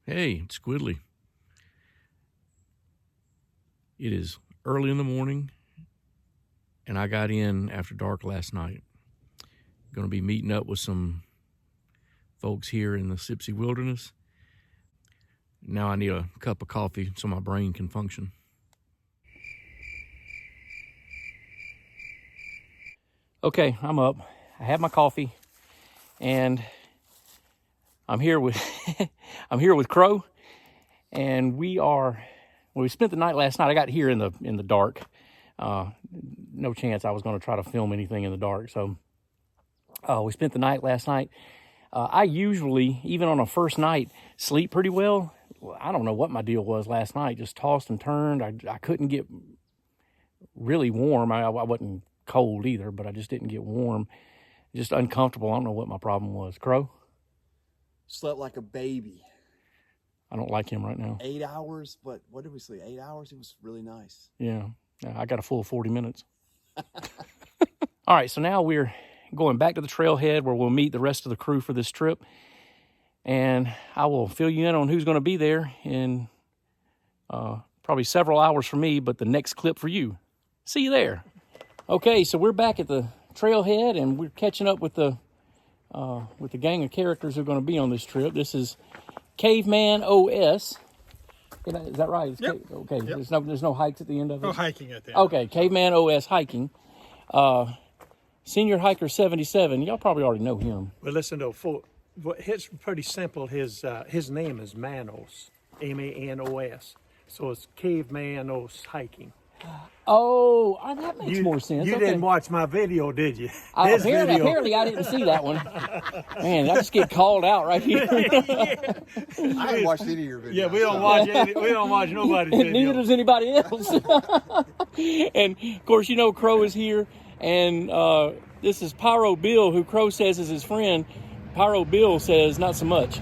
Hey, it's Squidly. It is early in the morning, and I got in after dark last night. Going to be meeting up with some folks here in the Sipsey wilderness. Now I need a cup of coffee so my brain can function. Okay, I'm up. I have my coffee, and I'm here with Crow, and we spent the night last night. I got here in the dark. No chance I was going to try to film anything in the dark. So we spent the night last night. I usually, even on a first night, sleep pretty well. I don't know what my deal was last night. Just tossed and turned. I couldn't get really warm. I wasn't cold either, but I just didn't get warm. Just uncomfortable. I don't know what my problem was. Crow? Slept like a baby. I don't like him right now. 8 hours, but what did we sleep? 8 hours? It was really nice. Yeah, I got a full 40 minutes. All right, so now we're going back to the trailhead where we'll meet the rest of the crew for this trip. And I will fill you in on who's going to be there in probably several hours for me, but the next clip for you. See you there. Okay, so we're back at the trailhead, and we're catching up with the gang of characters who are going to be on this trip. This is Caveman OS. Is that right? Yep. Okay. Yep. There's no hikes at the end of it? No hiking at the end. Okay, Caveman OS hiking. Senior Hiker 77. Y'all probably already know him. Well, listen though, it's pretty simple. His name is Manos, M-A-N-O-S. So it's Caveman OS hiking. Oh, that makes more sense. You didn't watch my video, did you? Apparently I didn't see that one. Man, I just get called out right here. I haven't watched any of your videos. Yeah, we don't watch nobody's video. Neither does anybody else. And of course, you know Crow is here, and this is Pyro Bill, who Crow says is his friend. Pyro Bill says not so much.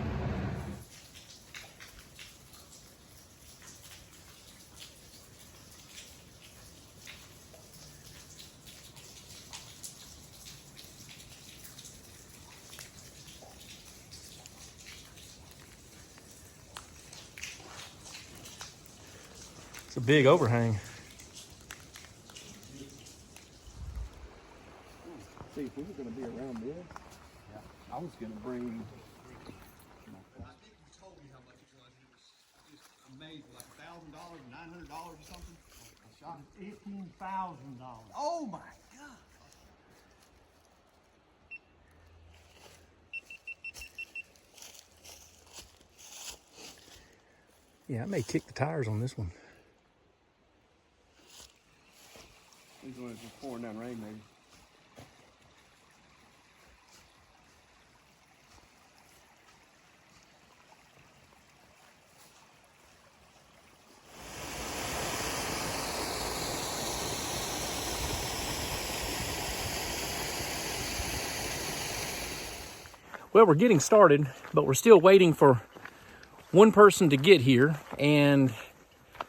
It's a big overhang. See, if we were going to be around this, I was going to bring... I think you told me how much it was. It was just amazing, like $1,000, $900 or something. A shot. $18,000. Oh my God! Yeah, I may kick the tires on this one. These ones just pouring down rain, maybe. Well, we're getting started, but we're still waiting for one person to get here, and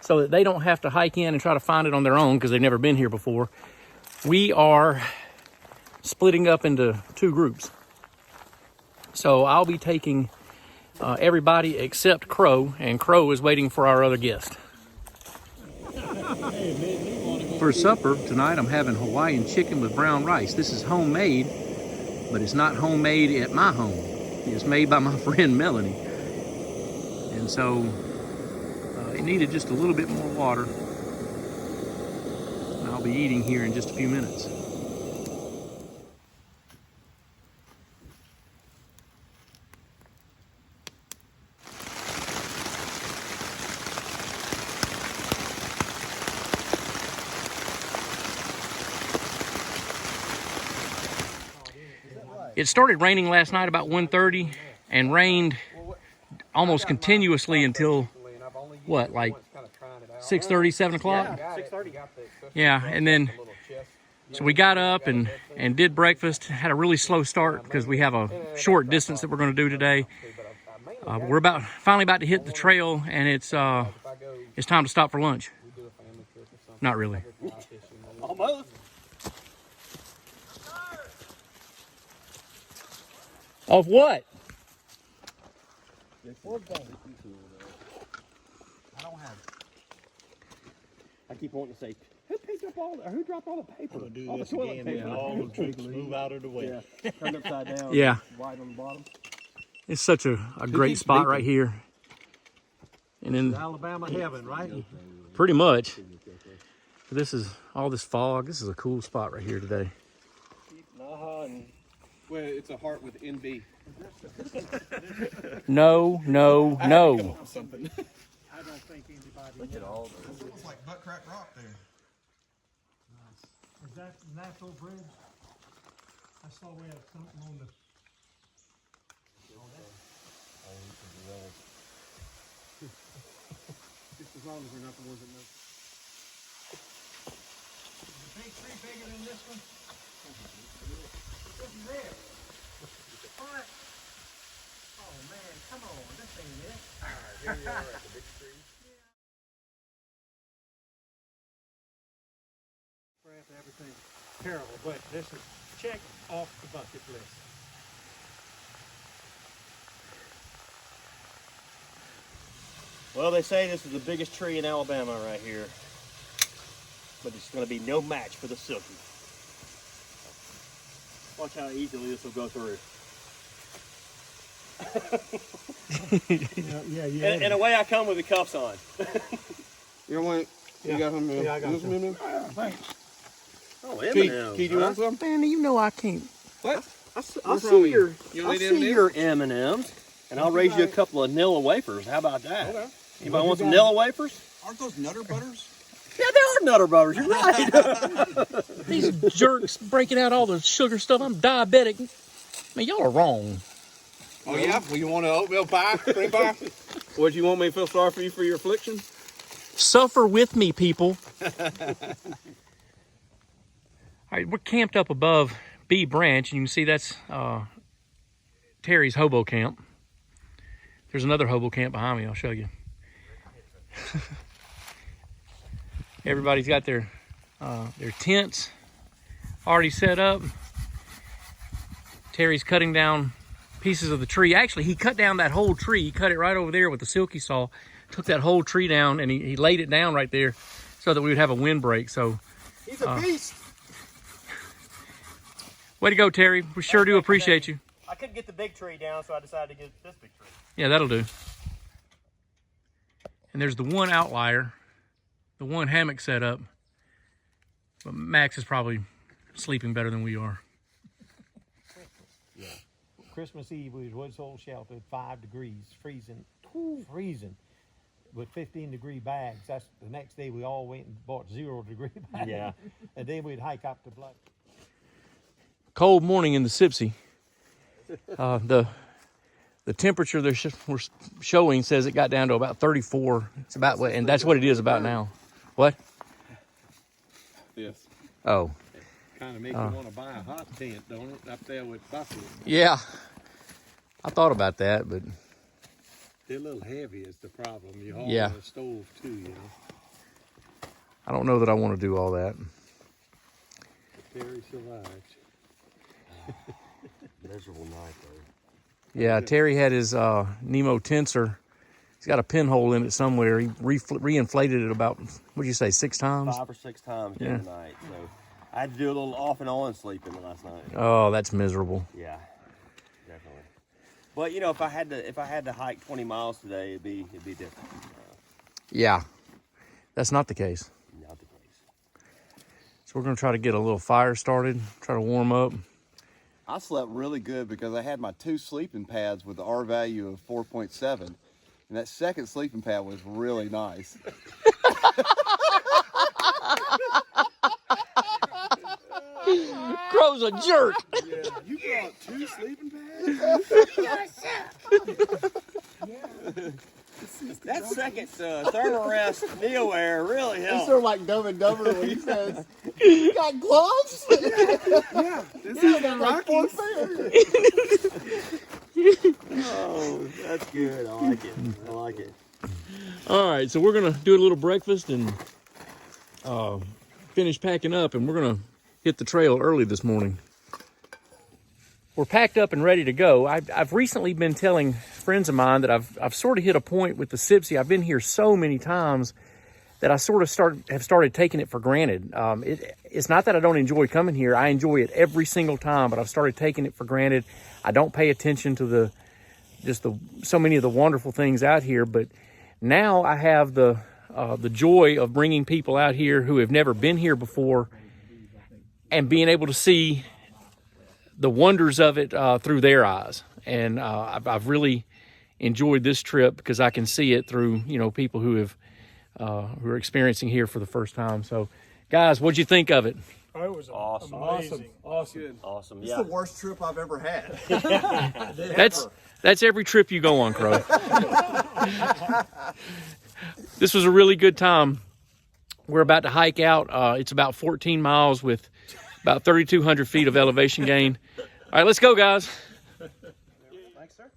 so that they don't have to hike in and try to find it on their own because they've never been here before. We are splitting up into two groups. So I'll be taking everybody except Crow, and Crow is waiting for our other guest. For supper tonight, I'm having Hawaiian chicken with brown rice. This is homemade, but it's not homemade at my home. It's made by my friend Melanie. And so it needed just a little bit more water. And I'll be eating here in just a few minutes. It started raining last night about 1:30 and rained almost continuously until, what, like 6:30, 7 o'clock? 6:30. Yeah, and then, so we got up and did breakfast, had a really slow start because we have a short distance that we're going to do today. We're finally about to hit the trail, and it's time to stop for lunch. Not really. Almost. Of what? This I don't have. I keep wanting to say, who picked up all? Who dropped all the paper? We'll do all this the toilet again paper. when all the troops move out of the way. Yeah, turned upside down. Yeah. White on the bottom. It's such a great keeps spot beeping? right here. And then Alabama heaven, right? pretty much, this is all this fog. This is a cool spot right here today. Well, it's a heart with NB. No, no, no. Something. I don't think anybody. Look at all those. It looks like butt crack rock there. Is that Natural Bridge? I saw we had something on the. Just as long as we're not the ones that know. Big tree bigger than this one? This is it. What? Oh man, come on, this ain't it. Here we are at the big tree. Everything terrible, but this is check off the bucket list. Well, they say this is the biggest tree in Alabama right here, but it's going to be no match for the Silky. Watch how easily this will go through. Yeah. In a way, I come with the cuffs on. You don't want? Yeah. You got some? Yeah, I got some. Thanks. Oh, Keith, M&Ms. Keith, you want some? Man, you know I can't. What? I'll see your, You I'll don't need see M&Ms? your M&Ms, and I'll raise you a couple of Nilla wafers. How about that? Okay. Anybody want some Nilla wafers? Aren't those Nutter Butters? Yeah, they are Nutter Butters. You're right. These jerks breaking out all the sugar stuff. I'm diabetic. Man, y'all are wrong. Oh yeah. Well, you want an oatmeal pie? Cream pie? What, you want me to feel sorry for you for your affliction? Suffer with me, people. All right, we're camped up above B Branch, and you can see that's Terry's hobo camp. There's another hobo camp behind me. I'll show you. Everybody's got their tents already set up. Terry's cutting down pieces of the tree. Actually, he cut down that whole tree. He cut it right over there with the silky saw. Took that whole tree down, and he laid it down right there so that we would have a windbreak. So, He's a beast. way to go, Terry. We sure do appreciate you. I couldn't get the big tree down, so I decided to get this big tree. Yeah, that'll do. And there's the one outlier, the one hammock set up. But Max is probably sleeping better than we are. Christmas Eve, we was old shelter at 5 degrees, freezing, freezing, with 15-degree bags. That's the next day we all went and bought 0-degree bags. Yeah. And then we'd hike up to Blood. Cold morning in the Sipsey. The temperature they're we're showing says it got down to about 34. It's about what, and that's what it is about now. What? Yes. Oh, Kind of makes you want to buy a hot tent, don't it? Up there with buses. yeah. I thought about that, but They're a little heavy is the problem. You haul Yeah. a stove too, you know. I don't know that I want to do all that. Terry survived. Miserable night, though. Yeah, Terry had his Nemo tensor. He's got a pinhole in it somewhere. He reinflated it about, what'd you say, 6 times? 5 or 6 times Yeah. during the night. So I had to do a little off and on sleeping last night. Oh, that's miserable. Yeah, definitely. But you know, if I had to hike 20 miles today, it'd be different. Yeah, that's not the case. Not the case. So we're going to try to get a little fire started, try to warm up. I slept really good because I had my 2 sleeping pads with the R value of 4.7. And that second sleeping pad was really nice. Crow's a jerk. Yeah, you brought 2 sleeping pads? That second thermarest Neo Air really It's helped. sort of like Dumb and Dumber when he says, "You got gloves?" Yeah, This is the Rockies. Oh, that's good. I like it. I like it. All right, so we're going to do a little breakfast and finish packing up, and we're going to hit the trail early this morning. We're packed up and ready to go. I've recently been telling friends of mine that I've sort of hit a point with the Sipsey. I've been here so many times that I sort of have started taking it for granted. It's not that I don't enjoy coming here. I enjoy it every single time, but I've started taking it for granted. I don't pay attention to so many of the wonderful things out here. But now I have the joy of bringing people out here who have never been here before and being able to see the wonders of it through their eyes. And I've really enjoyed this trip because I can see it through, people who are experiencing here for the first time. So, guys, what'd you think of it? Oh, it was Awesome. amazing. Awesome. Awesome. It's Yeah. the worst trip I've ever had. That's every trip you go on, Crow. This was a really good time. We're about to hike out. It's about 14 miles with about 3,200 feet of elevation gain. All right, let's go, guys. Thanks, sir.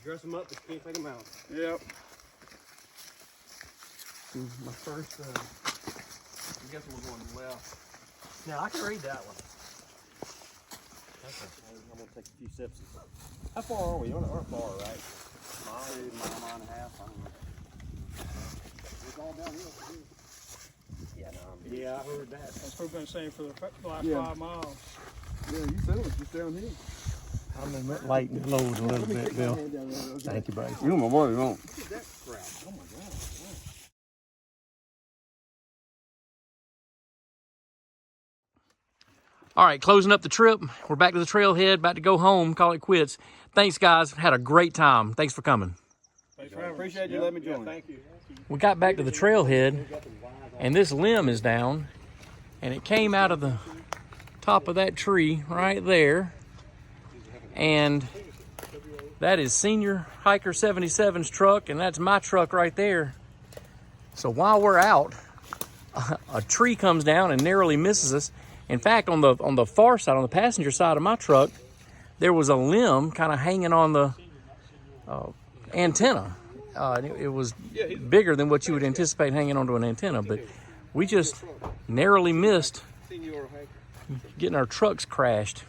Dress them up, but you can't take them out. Yep. My first, I guess we're going left. Now, I can read that one. Okay. I'm going to take a few sips. How far are we? We're not far, right? Mile and a half. I don't know. It's all downhill from here. Yeah, no. Yeah, I heard that. That's what we've been saying for the last Yeah. 5 miles. Yeah, you said it was just downhill. I'm gonna lighten the load a little bit, Bill. Thank you, buddy. You know my money, don't. All right, closing up the trip. We're back to the trailhead, about to go home, call it quits. Thanks, guys. Had a great time. Thanks for coming. Thanks for having us. Appreciate you letting me join. Thank you. We got back to the trailhead, and this limb is down, and it came out of the top of that tree right there. And that is Senior Hiker 77's truck, and that's my truck right there. So while we're out, a tree comes down and narrowly misses us. In fact, on the far side, on the passenger side of my truck, there was a limb kind of hanging on the antenna. It was bigger than what you would anticipate hanging onto an antenna, but we just narrowly missed getting our trucks crashed.